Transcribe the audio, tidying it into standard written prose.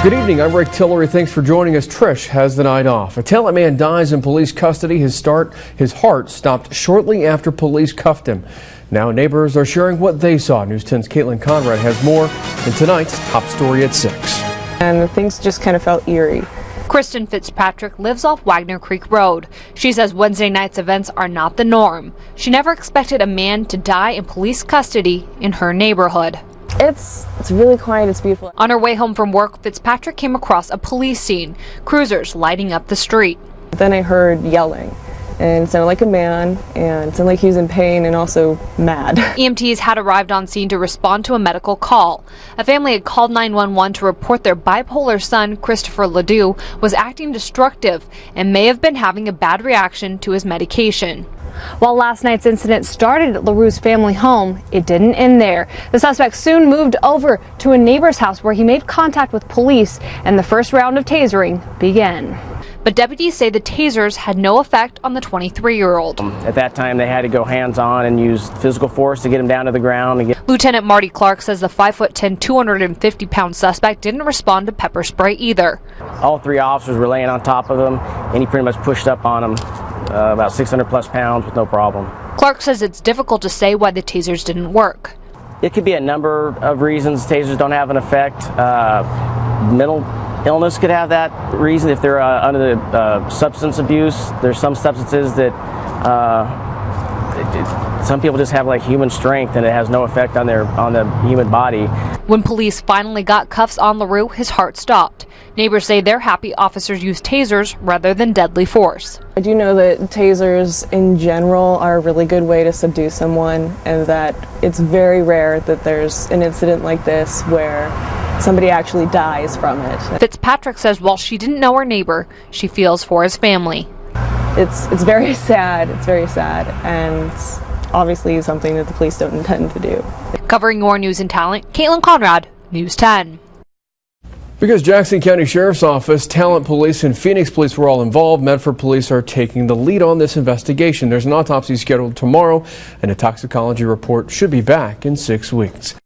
Good evening, I'm Rick Tillery. Thanks for joining us. Trish has the night off. A Talent man dies in police custody. His heart stopped shortly after police cuffed him. Now neighbors are sharing what they saw. News 10's Caitlin Conrad has more in tonight's top story at 6. And things just kind of felt eerie. Kristin Fitzpatrick lives off Wagoner Creek Road. She says Wednesday night's events are not the norm. She never expected a man to die in police custody in her neighborhood. It's really quiet, it's beautiful. On her way home from work, Fitzpatrick came across a police scene, cruisers lighting up the street. Then I heard yelling, and it sounded like a man, and it sounded like he was in pain and also mad. EMTs had arrived on scene to respond to a medical call. A family had called 911 to report their bipolar son, Christopher Ladue, was acting destructive and may have been having a bad reaction to his medication. While last night's incident started at Ladue's family home, it didn't end there. The suspect soon moved over to a neighbor's house where he made contact with police, and the first round of tasering began. But deputies say the tasers had no effect on the 23-year-old. At that time, they had to go hands-on and use physical force to get him down to the ground. Lieutenant Marty Clark says the 5'10", 250-pound suspect didn't respond to pepper spray either. All three officers were laying on top of him, and he pretty much pushed up on him, about 600-plus pounds with no problem. Clark says it's difficult to say why the tasers didn't work. It could be a number of reasons. Tasers don't have an effect. Mental illness could have that reason. If they're under the substance abuse, there's some substances that some people just have like human strength, and it has no effect on the human body. When police finally got cuffs on Ladue, his heart stopped. Neighbors say they're happy officers use tasers rather than deadly force. I do know that tasers in general are a really good way to subdue someone, and that it's very rare that there's an incident like this where somebody actually dies from it. Fitzpatrick says while she didn't know her neighbor, she feels for his family. It's very sad. It's very sad, and obviously something that the police don't intend to do. Covering your news and talent, Caitlin Conrad, News 10. Because Jackson County Sheriff's Office, Talent Police, and Phoenix Police were all involved, Medford Police are taking the lead on this investigation. There's an autopsy scheduled tomorrow, and a toxicology report should be back in 6 weeks.